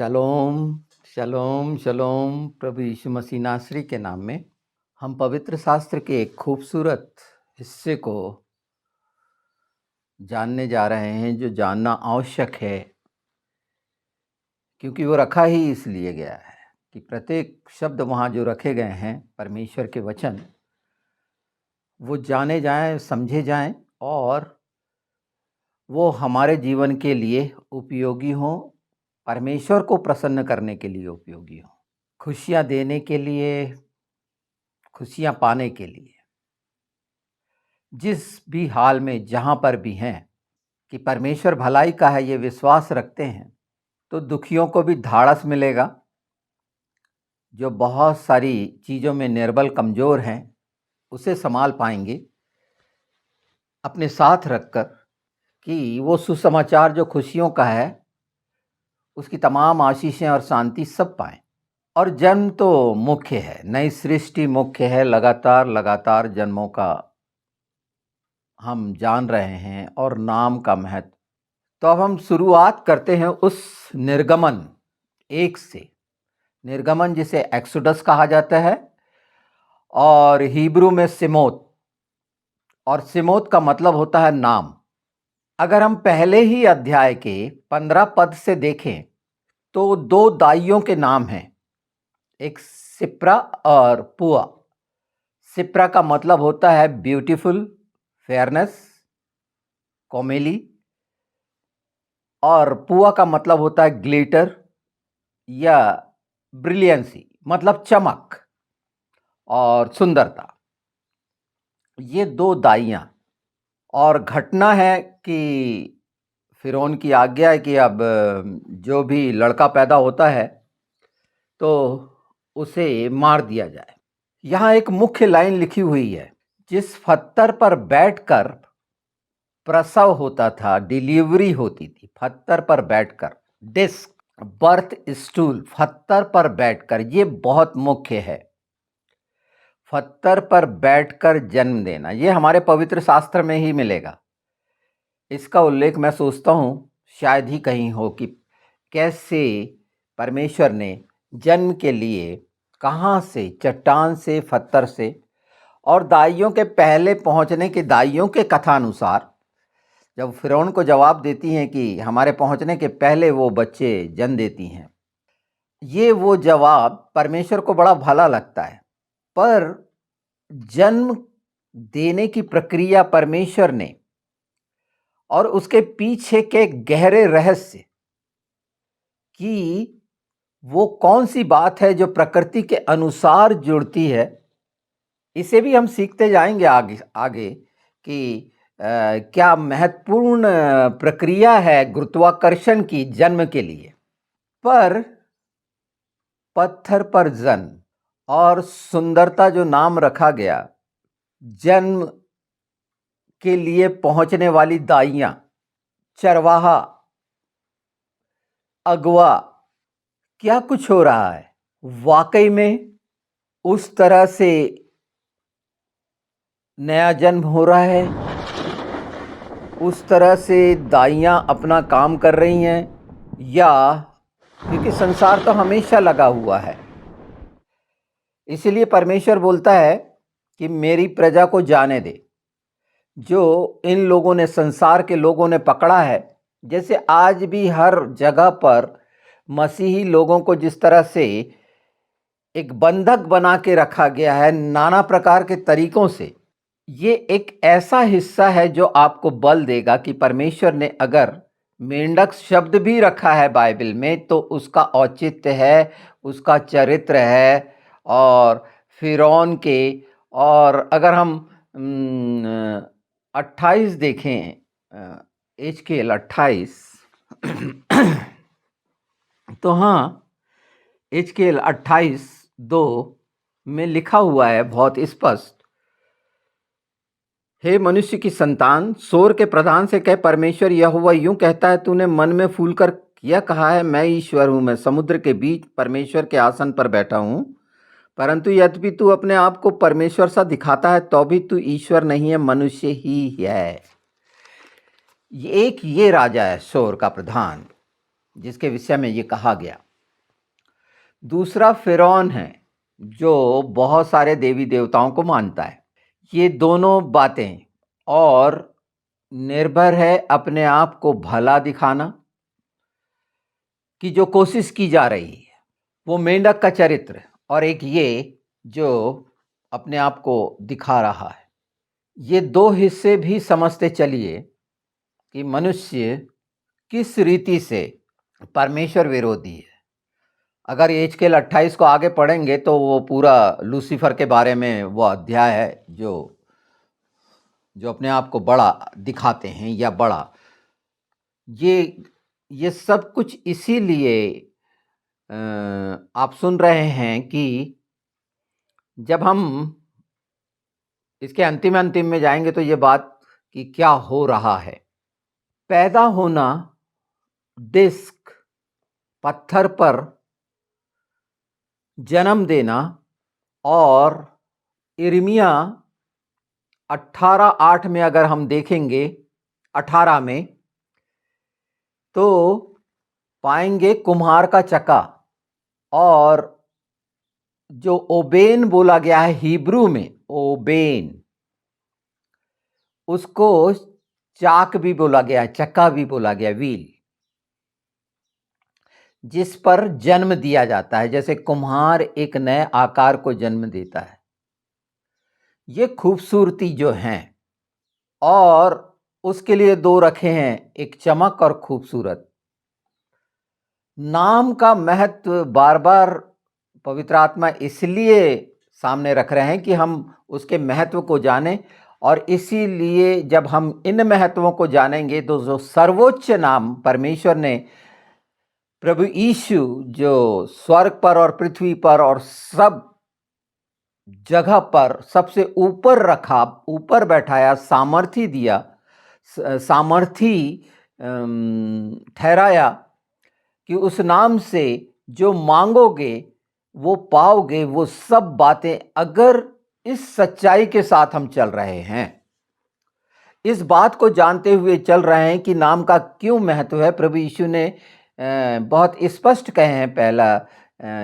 शलोम शलोम शलोम। प्रभु यीशु मसीह नासरी के नाम में हम पवित्र शास्त्र के एक खूबसूरत हिस्से को जानने जा रहे हैं, जो जानना आवश्यक है, क्योंकि वो रखा ही इसलिए गया है कि प्रत्येक शब्द वहाँ जो रखे गए हैं परमेश्वर के वचन, वो जाने जाएं, समझे जाएं और वो हमारे जीवन के लिए उपयोगी हों, परमेश्वर को प्रसन्न करने के लिए उपयोगी हों, खुशियाँ देने के लिए, खुशियाँ पाने के लिए। जिस भी हाल में जहाँ पर भी हैं कि परमेश्वर भलाई का है, ये विश्वास रखते हैं, तो दुखियों को भी धाड़स मिलेगा। जो बहुत सारी चीज़ों में निर्बल कमज़ोर हैं, उसे संभाल पाएंगे अपने साथ रखकर, कि वो सुसमाचार जो खुशियों का है उसकी तमाम आशीषें और शांति सब पाएं। और जन्म तो मुख्य है, नई सृष्टि मुख्य है, लगातार जन्मों का हम जान रहे हैं और नाम का महत्व। तो अब हम शुरुआत करते हैं उस निर्गमन 1 से, निर्गमन जिसे एक्सोडस कहा जाता है और हिब्रू में सिमोत, और सिमोत का मतलब होता है नाम। अगर हम पहले ही अध्याय के 15 पद से देखें तो 2 दाइयों के नाम हैं, एक सिप्रा और पुआ। सिप्रा का मतलब होता है ब्यूटीफुल, फेयरनेस, कोमेली, और पुआ का मतलब होता है ग्लिटर या ब्रिलियंसी, मतलब चमक और सुंदरता। ये 2 दाइयाँ। और घटना है कि फिरौन की आज्ञा है कि अब जो भी लड़का पैदा होता है तो उसे मार दिया जाए। यहाँ एक मुख्य लाइन लिखी हुई है, जिस पत्थर पर बैठकर प्रसव होता था, डिलीवरी होती थी, पत्थर पर बैठकर, डिस्क, बर्थ स्टूल, पत्थर पर बैठकर, ये बहुत मुख्य है। पत्थर पर बैठकर जन्म देना, ये हमारे पवित्र शास्त्र में ही मिलेगा। इसका उल्लेख मैं सोचता हूँ शायद ही कहीं हो कि कैसे परमेश्वर ने जन्म के लिए, कहाँ से, चट्टान से, पत्थर से, और दाइयों के पहले पहुँचने के, दाइयों के कथानुसार जब फिरौन को जवाब देती हैं कि हमारे पहुँचने के पहले वो बच्चे जन्म देती हैं, ये वो जवाब परमेश्वर को बड़ा भला लगता है। पर जन्म देने की प्रक्रिया परमेश्वर ने, और उसके पीछे के गहरे रहस्य, कि वो कौन सी बात है जो प्रकृति के अनुसार जुड़ती है, इसे भी हम सीखते जाएंगे आगे कि क्या महत्वपूर्ण प्रक्रिया है गुरुत्वाकर्षण की जन्म के लिए। पर पत्थर पर जन्म और सुंदरता जो नाम रखा गया, जन्म के लिए पहुंचने वाली दाइयां, चरवाहा, अगवा, क्या कुछ हो रहा है। वाकई में उस तरह से नया जन्म हो रहा है, उस तरह से दाइयां अपना काम कर रही हैं, या क्योंकि संसार तो हमेशा लगा हुआ है, इसलिए परमेश्वर बोलता है कि मेरी प्रजा को जाने दे। जो इन लोगों ने, संसार के लोगों ने पकड़ा है, जैसे आज भी हर जगह पर मसीही लोगों को जिस तरह से एक बंधक बना के रखा गया है नाना प्रकार के तरीकों से, ये एक ऐसा हिस्सा है जो आपको बल देगा कि परमेश्वर ने अगर मेंढक शब्द भी रखा है बाइबल में, तो उसका औचित्य है, उसका चरित्र है। और फिरौन के, और अगर हम 28 देखें, एजकेल 28, तो हाँ, एजकेल 28:2 में लिखा हुआ है बहुत स्पष्ट, हे मनुष्य की संतान, सोर के प्रधान से कह, परमेश्वर यहोवा यूं कहता है, तूने मन में फूल कर यह कहा है, मैं ईश्वर हूं, मैं समुद्र के बीच परमेश्वर के आसन पर बैठा हूं। परंतु यद्यपि तू अपने आप को परमेश्वर सा दिखाता है, तो भी तू ईश्वर नहीं है, मनुष्य ही है। एक ये राजा है सोर का प्रधान, जिसके विषय में ये कहा गया। दूसरा फ़िरौन है, जो बहुत सारे देवी देवताओं को मानता है। ये दोनों बातें और निर्भर है अपने आप को भला दिखाना की जो कोशिश की जा रही है, वो मेंढक का चरित्र और एक ये जो अपने आप को दिखा रहा है। ये दो हिस्से भी समझते चलिए कि मनुष्य किस रीति से परमेश्वर विरोधी है। अगर एचकेएल 28 को आगे पढ़ेंगे तो वो पूरा लूसीफर के बारे में वो अध्याय है जो अपने आप को बड़ा दिखाते हैं या बड़ा। ये सब कुछ इसीलिए आप सुन रहे हैं कि जब हम इसके अंतिम में जाएंगे तो ये बात कि क्या हो रहा है। पैदा होना, डिस्क, पत्थर पर जन्म देना और यिर्मयाह 18:8 में अगर हम देखेंगे 18 में तो पाएंगे कुम्हार का चक्का, और जो ओबेन बोला गया है हिब्रू में, ओबेन, उसको चाक भी बोला गया, चक्का भी बोला गया, व्हील, जिस पर जन्म दिया जाता है। जैसे कुम्हार एक नए आकार को जन्म देता है। ये खूबसूरती जो है, और उसके लिए दो रखे हैं, एक चमक और खूबसूरत। नाम का महत्व बार बार पवित्र आत्मा इसलिए सामने रख रहे हैं कि हम उसके महत्व को जानें, और इसीलिए जब हम इन महत्वों को जानेंगे तो जो सर्वोच्च नाम परमेश्वर ने प्रभु यीशु, जो स्वर्ग पर और पृथ्वी पर और सब जगह पर सबसे ऊपर रखा, ऊपर बैठाया, सामर्थी दिया, सामर्थी ठहराया कि उस नाम से जो मांगोगे वो पाओगे। वो सब बातें अगर इस सच्चाई के साथ हम चल रहे हैं, इस बात को जानते हुए चल रहे हैं कि नाम का क्यों महत्व है। प्रभु यीशु ने बहुत स्पष्ट कहे हैं, पहला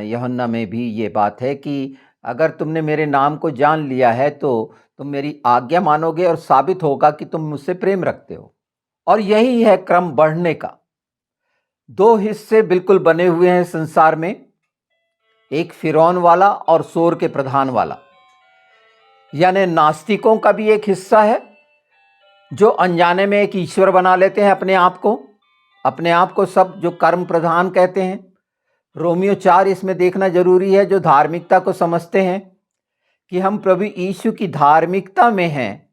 यूहन्ना में भी ये बात है कि अगर तुमने मेरे नाम को जान लिया है तो तुम मेरी आज्ञा मानोगे और साबित होगा कि तुम मुझसे प्रेम रखते हो। और यही है क्रम बढ़ने का। दो हिस्से बिल्कुल बने हुए हैं संसार में, एक फिरौन वाला और सोर के प्रधान वाला, यानी नास्तिकों का भी एक हिस्सा है जो अनजाने में एक ईश्वर बना लेते हैं अपने आप को सब जो कर्म प्रधान कहते हैं। रोमियो 4 इसमें देखना जरूरी है, जो धार्मिकता को समझते हैं कि हम प्रभु यीशु की धार्मिकता में हैं,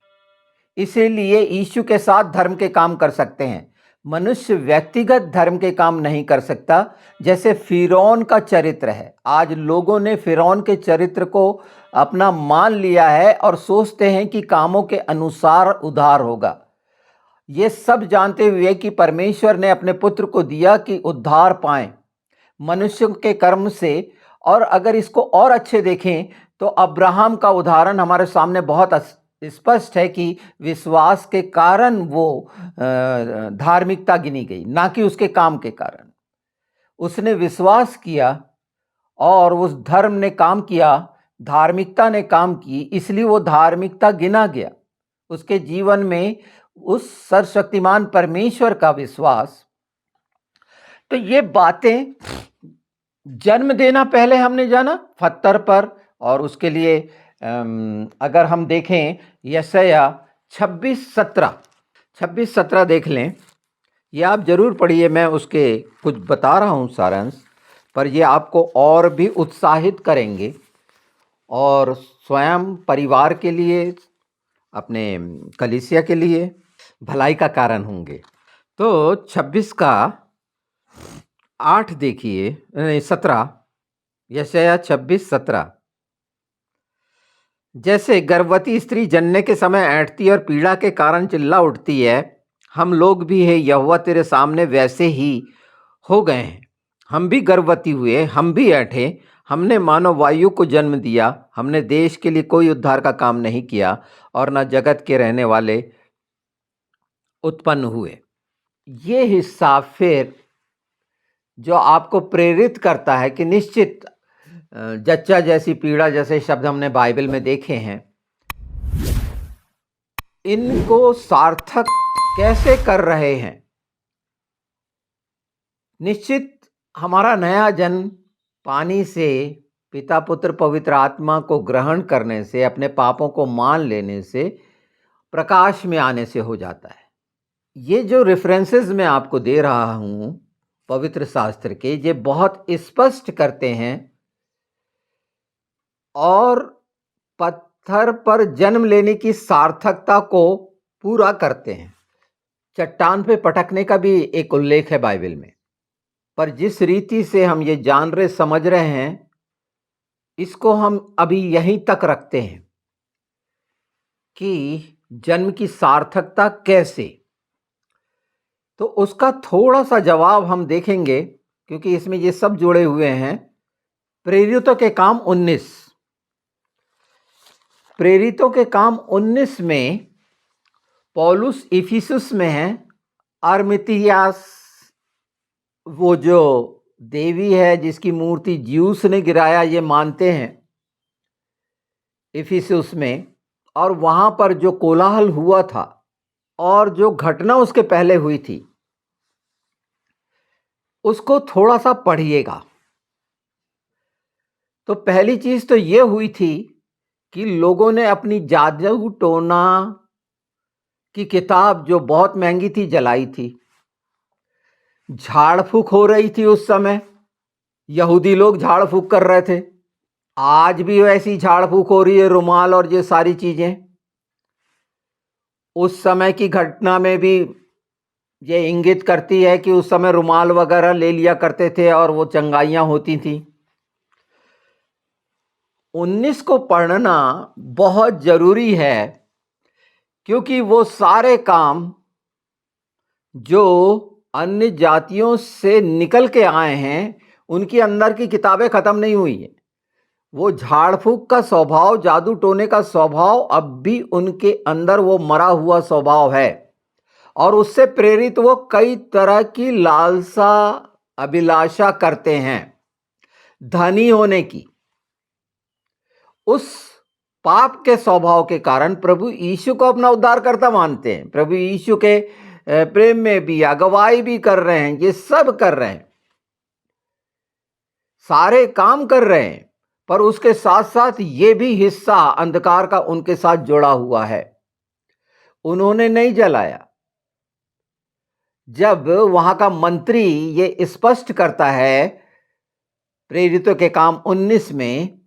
इसीलिए यीशु के साथ धर्म के काम कर सकते हैं। मनुष्य व्यक्तिगत धर्म के काम नहीं कर सकता, जैसे फिरौन का चरित्र है। आज लोगों ने फिरौन के चरित्र को अपना मान लिया है और सोचते हैं कि कामों के अनुसार उद्धार होगा। ये सब जानते हुए कि परमेश्वर ने अपने पुत्र को दिया कि उद्धार पाएं मनुष्यों के कर्म से। और अगर इसको और अच्छे देखें तो अब्राहम का उदाहरण हमारे सामने बहुत स्पष्ट है कि विश्वास के कारण वो धार्मिकता गिनी गई, ना कि उसके काम के कारण। उसने विश्वास किया और उस धर्म ने काम किया, धार्मिकता ने काम की, इसलिए वो धार्मिकता गिना गया। उसके जीवन में उस सर्वशक्तिमान परमेश्वर का विश्वास। तो ये बातें जन्म देना पहले हमने जाना पत्थर पर, और उसके लिए अगर हम देखें यशायाह 26:17 देख लें, ये आप जरूर पढ़िए। मैं उसके कुछ बता रहा हूँ सारांश, पर ये आपको और भी उत्साहित करेंगे और स्वयं परिवार के लिए, अपने कलीसिया के लिए भलाई का कारण होंगे। तो 26:8 देखिए, 17, यशायाह 26:17। जैसे गर्भवती स्त्री जनने के समय ऐंठती और पीड़ा के कारण चिल्ला उठती है, हम लोग भी है यहोवा तेरे सामने वैसे ही हो गए हैं। हम भी गर्भवती हुए, हम भी ऐंठे, हमने मानव वायु को जन्म दिया। हमने देश के लिए कोई उद्धार का काम नहीं किया, और न जगत के रहने वाले उत्पन्न हुए। ये हिस्सा फिर जो आपको प्रेरित करता है कि निश्चित जच्चा जैसी पीड़ा जैसे शब्द हमने बाइबल में देखे हैं, इनको सार्थक कैसे कर रहे हैं? निश्चित हमारा नया जन्म पानी से पिता पुत्र पवित्र आत्मा को ग्रहण करने से, अपने पापों को मान लेने से, प्रकाश में आने से हो जाता है। ये जो रेफरेंसेस मैं आपको दे रहा हूं पवित्र शास्त्र के, ये बहुत स्पष्ट करते हैं और पत्थर पर जन्म लेने की सार्थकता को पूरा करते हैं। चट्टान पे पटकने का भी एक उल्लेख है बाइबल में, पर जिस रीति से हम ये जान रहे समझ रहे हैं, इसको हम अभी यहीं तक रखते हैं कि जन्म की सार्थकता कैसे। तो उसका थोड़ा सा जवाब हम देखेंगे, क्योंकि इसमें ये सब जुड़े हुए हैं। प्रेरितों के काम 19, प्रेरितों के काम 19 में पौलुस इफिसुस में है। अरमितियास, वो जो देवी है जिसकी मूर्ति ज्यूस ने गिराया, ये मानते हैं इफिसुस में। और वहां पर जो कोलाहल हुआ था और जो घटना उसके पहले हुई थी, उसको थोड़ा सा पढ़िएगा। तो पहली चीज तो ये हुई थी कि लोगों ने अपनी जादू टोना की किताब, जो बहुत महंगी थी, जलाई थी। झाड़ फूक हो रही थी उस समय, यहूदी लोग झाड़ फूक कर रहे थे। आज भी वैसी झाड़ फूक हो रही है, रुमाल और ये सारी चीजें। उस समय की घटना में भी ये इंगित करती है कि उस समय रुमाल वगैरह ले लिया करते थे और वो चंगाइयां होती थी। 19 को पढ़ना बहुत जरूरी है, क्योंकि वो सारे काम जो अन्य जातियों से निकल के आए हैं, उनकी अंदर की किताबें खत्म नहीं हुई है। वो झाड़ फूक का स्वभाव, जादू टोने का स्वभाव अब भी उनके अंदर वो मरा हुआ स्वभाव है, और उससे प्रेरित वो कई तरह की लालसा, अभिलाषा करते हैं धनी होने की। उस पाप के स्वभाव के कारण प्रभु यीशु को अपना उद्धारकर्ता मानते हैं, प्रभु यीशु के प्रेम में भी अगुवाई भी कर रहे हैं, ये सब कर रहे हैं, सारे काम कर रहे हैं, पर उसके साथ साथ ये भी हिस्सा अंधकार का उनके साथ जुड़ा हुआ है। उन्होंने नहीं जलाया। जब वहां का मंत्री ये स्पष्ट करता है प्रेरितों के काम 19 में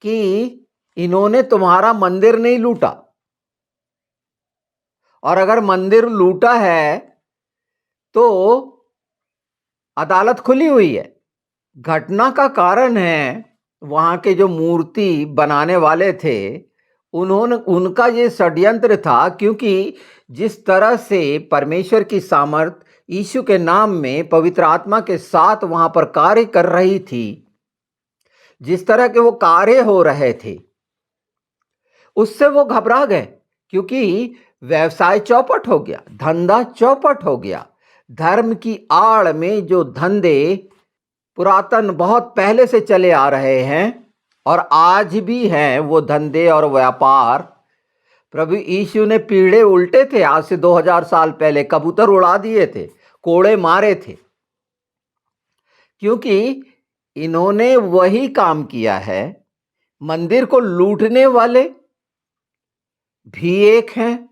कि इन्होंने तुम्हारा मंदिर नहीं लूटा, और अगर मंदिर लूटा है तो अदालत खुली हुई है। घटना का कारण है वहां के जो मूर्ति बनाने वाले थे, उनका ये षड्यंत्र था, क्योंकि जिस तरह से परमेश्वर की सामर्थ यीशु के नाम में पवित्र आत्मा के साथ वहां पर कार्य कर रही थी, जिस तरह के वो कार्य हो रहे थे, उससे वो घबरा गए, क्योंकि व्यवसाय चौपट हो गया, धंधा चौपट हो गया। धर्म की आड़ में जो धंधे पुरातन बहुत पहले से चले आ रहे हैं और आज भी हैं, वो धंधे और व्यापार, प्रभु यीशु ने पीढ़े उल्टे थे। आज से 2000 साल पहले कबूतर उड़ा दिए थे, कोड़े मारे थे, क्योंकि इन्होंने वही काम किया है। मंदिर को लूटने वाले भी एक हैं,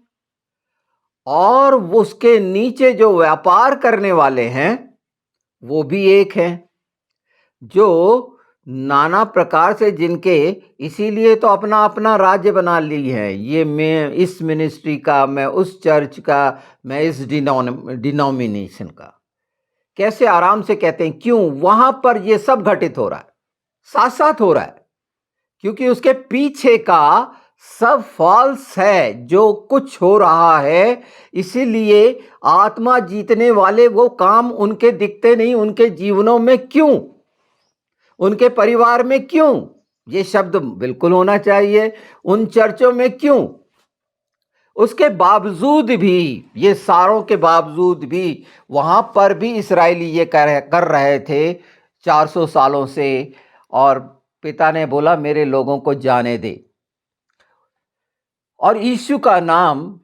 और उसके नीचे जो व्यापार करने वाले हैं वो भी एक हैं, जो नाना प्रकार से जिनके, इसीलिए तो अपना अपना राज्य बना ली है। ये मैं इस मिनिस्ट्री का, मैं उस चर्च का, मैं इस डिनोमिनेशन का, कैसे आराम से कहते हैं। क्यों? वहां पर ये सब घटित हो रहा है, साथ साथ हो रहा है, क्योंकि उसके पीछे का सब फॉल्स है जो कुछ हो रहा है। इसीलिए आत्मा जीतने वाले वो काम उनके दिखते नहीं, उनके जीवनों में क्यों, उनके परिवार में क्यों, ये शब्द बिल्कुल होना चाहिए, उन चर्चों में क्यों। उसके बावजूद भी, ये सारों के बावजूद भी, वहां पर भी इस्राएली ये कर रहे थे, 400 सालों से, और पिता ने बोला मेरे लोगों को जाने दे। और यीशु का नाम,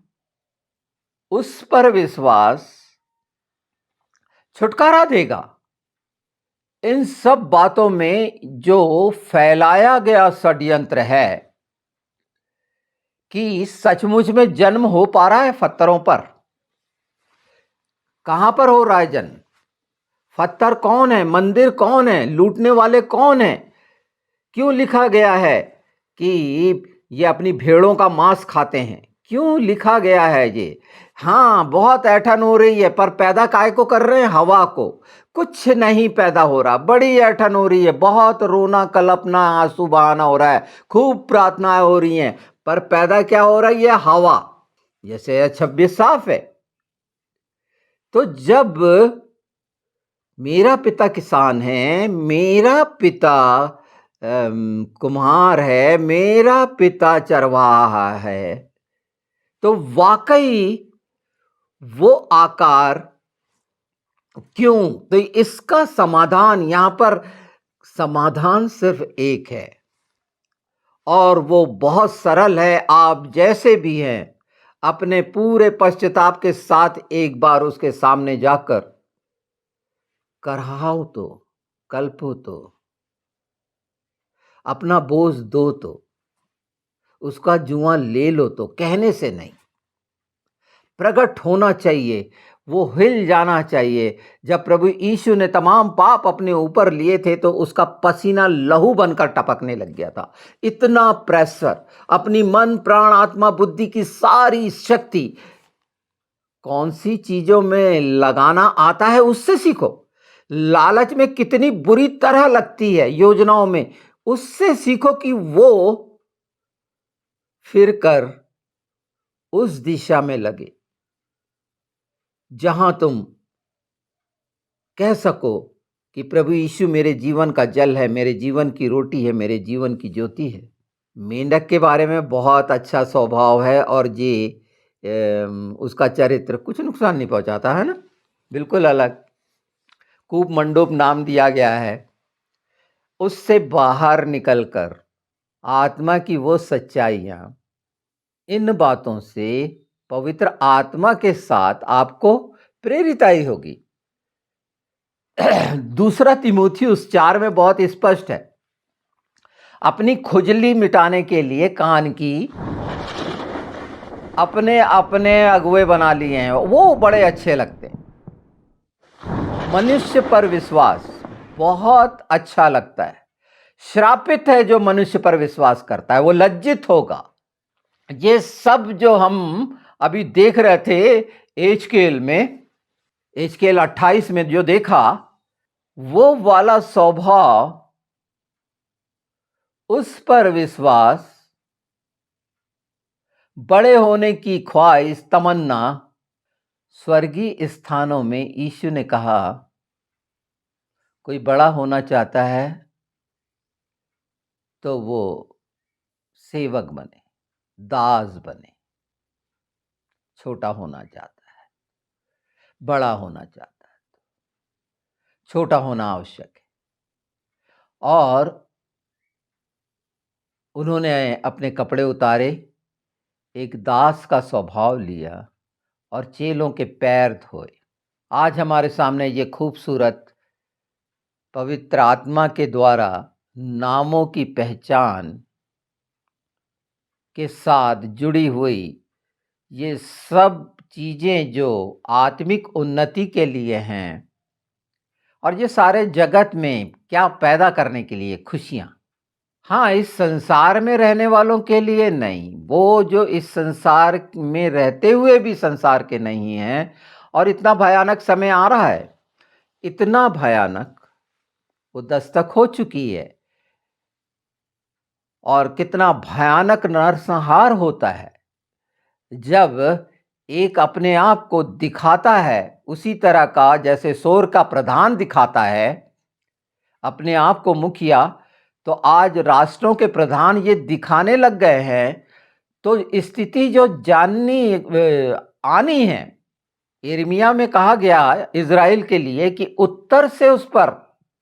उस पर विश्वास छुटकारा देगा। इन सब बातों में जो फैलाया गया षड्यंत्र है कि सचमुच में जन्म हो पा रहा है पत्थरों पर। कहां पर हो रहा है जन्म? पत्थर कौन है? मंदिर कौन है? लूटने वाले कौन है? क्यों लिखा गया है कि ये अपनी भेड़ों का मांस खाते हैं? क्यों लिखा गया है ये? हाँ, बहुत ऐंठन हो रही है, पर पैदा काय को कर रहे हैं? हवा को। कुछ नहीं पैदा हो रहा, बड़ी ऐंठन हो रही है, बहुत रोना कल्पना आंसू बहाना हो रहा है, खूब प्रार्थनाएं हो रही हैं, पर पैदा क्या हो रही है? हवा। जैसे 26 साफ है। तो जब मेरा पिता किसान है, मेरा पिता कुम्हार है, मेरा पिता चरवाहा है, तो वाकई वो आकार क्यों? तो इसका समाधान, यहां पर समाधान सिर्फ एक है, और वो बहुत सरल है। आप जैसे भी हैं, अपने पूरे पश्चाताप के साथ एक बार उसके सामने जाकर करहाओ तो, कल्पो तो, अपना बोझ दो तो, उसका जुआ ले लो तो, कहने से नहीं, प्रकट होना चाहिए, वो हिल जाना चाहिए। जब प्रभु यीशु ने तमाम पाप अपने ऊपर लिए थे तो उसका पसीना लहू बनकर टपकने लग गया था। इतना प्रेशर, अपनी मन प्राण आत्मा बुद्धि की सारी शक्ति कौन सी चीजों में लगाना आता है उससे सीखो। लालच में कितनी बुरी तरह लगती है, योजनाओं में, उससे सीखो कि वो फिर कर उस दिशा में लगे जहां तुम कह सको कि प्रभु यीशु मेरे जीवन का जल है, मेरे जीवन की रोटी है, मेरे जीवन की ज्योति है। मेंढक के बारे में बहुत अच्छा स्वभाव है, और ये उसका चरित्र कुछ नुकसान नहीं पहुंचाता है ना, बिल्कुल अलग। कूप मंडूप नाम दिया गया है। उससे बाहर निकलकर आत्मा की वो सच्चाइयां, इन बातों से पवित्र आत्मा के साथ आपको प्रेरिताई होगी। दूसरा तीमुथियुस 4 में बहुत स्पष्ट है। अपनी खुजली मिटाने के लिए कान की अपने अपने अगुए बना लिए हैं, वो बड़े अच्छे लगते हैं। मनुष्य पर विश्वास बहुत अच्छा लगता है। श्रापित है जो मनुष्य पर विश्वास करता है, वो लज्जित होगा। ये सब जो हम अभी देख रहे थे एजकेल में, एजकेल 28 में जो देखा, वो वाला स्वभाव, उस पर विश्वास, बड़े होने की ख्वाहिश, तमन्ना, स्वर्गीय स्थानों में यीशु ने कहा कोई बड़ा होना चाहता है तो वो सेवक बने, दास बने। छोटा होना चाहता है, बड़ा होना चाहता है, छोटा होना आवश्यक है। और उन्होंने अपने कपड़े उतारे, एक दास का स्वभाव लिया और चेलों के पैर धोए। आज हमारे सामने ये खूबसूरत पवित्र आत्मा के द्वारा नामों की पहचान के साथ जुड़ी हुई ये सब चीजें जो आत्मिक उन्नति के लिए हैं, और ये सारे जगत में क्या पैदा करने के लिए? खुशियां। हाँ, इस संसार में रहने वालों के लिए नहीं, वो जो इस संसार में रहते हुए भी संसार के नहीं हैं। और इतना भयानक समय आ रहा है, इतना भयानक, वो दस्तक हो चुकी है। और कितना भयानक नरसंहार होता है जब एक अपने आप को दिखाता है उसी तरह का जैसे सोर का प्रधान दिखाता है अपने आप को मुखिया। तो आज राष्ट्रों के प्रधान ये दिखाने लग गए हैं, तो स्थिति जो जाननी आनी है। यिर्मयाह में कहा गया इज़राइल के लिए कि उत्तर से उस पर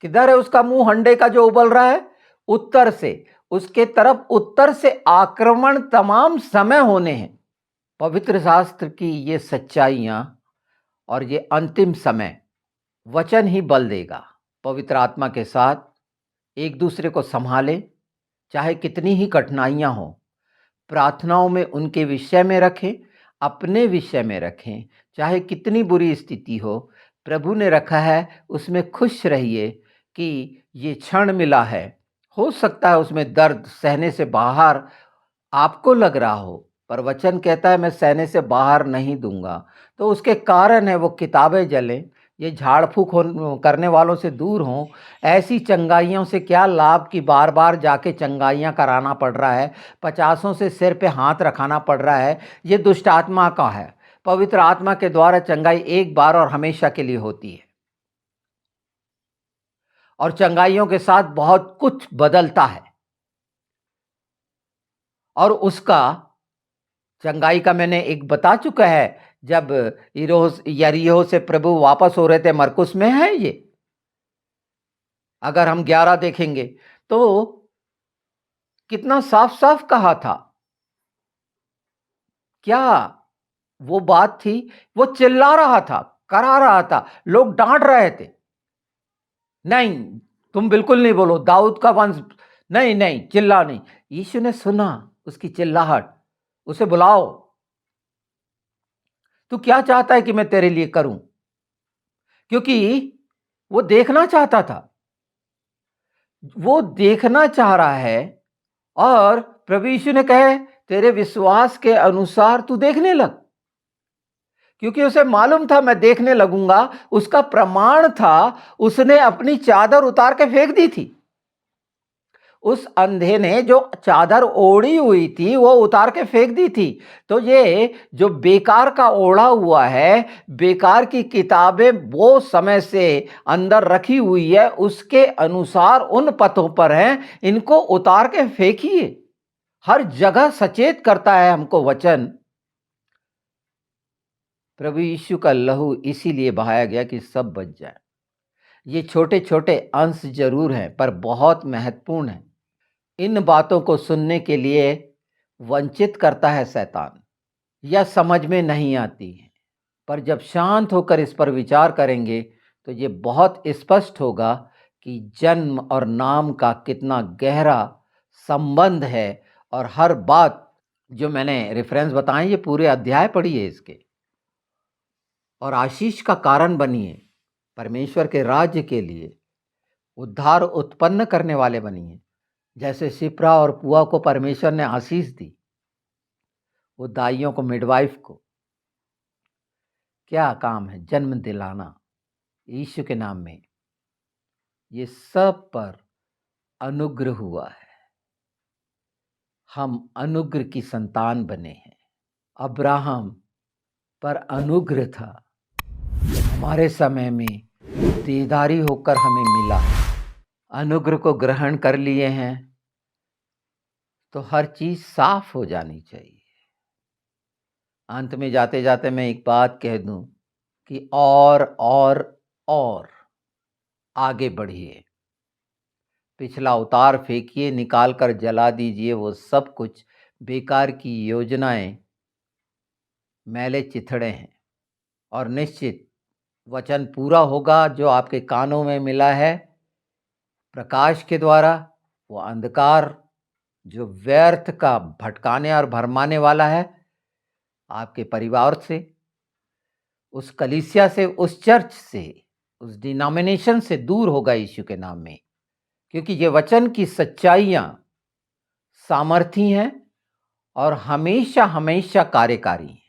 किधर है उसका मुंह हंडे का जो उबल रहा है? उत्तर से। उसके तरफ उत्तर से आक्रमण तमाम समय होने हैं। पवित्र शास्त्र की ये सच्चाइयां और ये अंतिम समय वचन ही बल देगा। पवित्र आत्मा के साथ एक दूसरे को संभालें, चाहे कितनी ही कठिनाइयां हों। प्रार्थनाओं में उनके विषय में रखें, अपने विषय में रखें, चाहे कितनी बुरी स्थिति हो। प्रभु ने रखा है, उसमें खुश रहिए कि ये क्षण मिला है। हो सकता है उसमें दर्द सहने से बाहर आपको लग रहा हो, पर वचन कहता है मैं सहने से बाहर नहीं दूंगा। तो उसके कारण है वो किताबें जलें, ये झाड़ फूक करने वालों से दूर हों। ऐसी चंगाइयों से क्या लाभ कि बार बार जाके चंगाइयाँ कराना पड़ रहा है, 50 से सिर पे हाथ रखाना पड़ रहा है। ये दुष्ट आत्मा का है। पवित्र आत्मा के द्वारा चंगाई एक बार और हमेशा के लिए होती है, और चंगाइयों के साथ बहुत कुछ बदलता है। और उसका चंगाई का मैंने एक बता चुका है, जब यरीहो से प्रभु वापस हो रहे थे। मरकुस में है ये। अगर हम 11 देखेंगे तो कितना साफ साफ कहा था। क्या वो बात थी? वो चिल्ला रहा था, करा रहा था, लोग डांट रहे थे, नहीं तुम बिल्कुल नहीं बोलो, दाऊद का वंश नहीं, नहीं चिल्ला नहीं। यीशु ने सुना उसकी चिल्लाहट, उसे बुलाओ, तू क्या चाहता है कि मैं तेरे लिए करूं? क्योंकि वो देखना चाहता था, वो देखना चाह रहा है। और प्रभु यीशु ने कहे तेरे विश्वास के अनुसार तू देखने लग। क्योंकि उसे मालूम था मैं देखने लगूंगा। उसका प्रमाण था, उसने अपनी चादर उतार के फेंक दी थी। उस अंधे ने जो चादर ओढ़ी हुई थी वो उतार के फेंक दी थी। तो ये जो बेकार का ओढ़ा हुआ है, बेकार की किताबें वो समय से अंदर रखी हुई है, उसके अनुसार उन पथों पर हैं, इनको उतार के फेंकिए। हर जगह सचेत करता है हमको वचन। प्रभु यीशु का लहू इसीलिए बहाया गया कि सब बच जाए। ये छोटे छोटे अंश जरूर हैं, पर बहुत महत्वपूर्ण है। इन बातों को सुनने के लिए वंचित करता है शैतान, या समझ में नहीं आती है। पर जब शांत होकर इस पर विचार करेंगे तो ये बहुत स्पष्ट होगा कि जन्म और नाम का कितना गहरा संबंध है। और हर बात जो मैंने रेफरेंस बताए, ये पूरे अध्याय पढ़िए इसके, और आशीष का कारण बनिए। परमेश्वर के राज्य के लिए उद्धार उत्पन्न करने वाले बनिए। जैसे शिप्रा और पुआ को परमेश्वर ने आशीष दी, वो दाइयों को, मिडवाइफ को क्या काम है? जन्म दिलाना यीशु के नाम में। ये सब पर अनुग्रह हुआ है, हम अनुग्रह की संतान बने हैं। अब्राहम पर अनुग्रह था, हमारे समय में देदारी होकर हमें मिला। अनुग्रह को ग्रहण कर लिए हैं तो हर चीज साफ हो जानी चाहिए। अंत में जाते जाते मैं एक बात कह दूं कि और आगे बढ़िए। पिछला उतार फेंकिए, निकाल कर जला दीजिए। वो सब कुछ बेकार की योजनाएं, मैले चिथड़े हैं। और निश्चित वचन पूरा होगा जो आपके कानों में मिला है प्रकाश के द्वारा। वो अंधकार जो व्यर्थ का भटकाने और भरमाने वाला है, आपके परिवार से, उस कलीसिया से, उस चर्च से, उस डिनोमिनेशन से दूर होगा यीशु के नाम में। क्योंकि ये वचन की सच्चाइयां सामर्थी हैं और हमेशा हमेशा कार्यकारी हैं।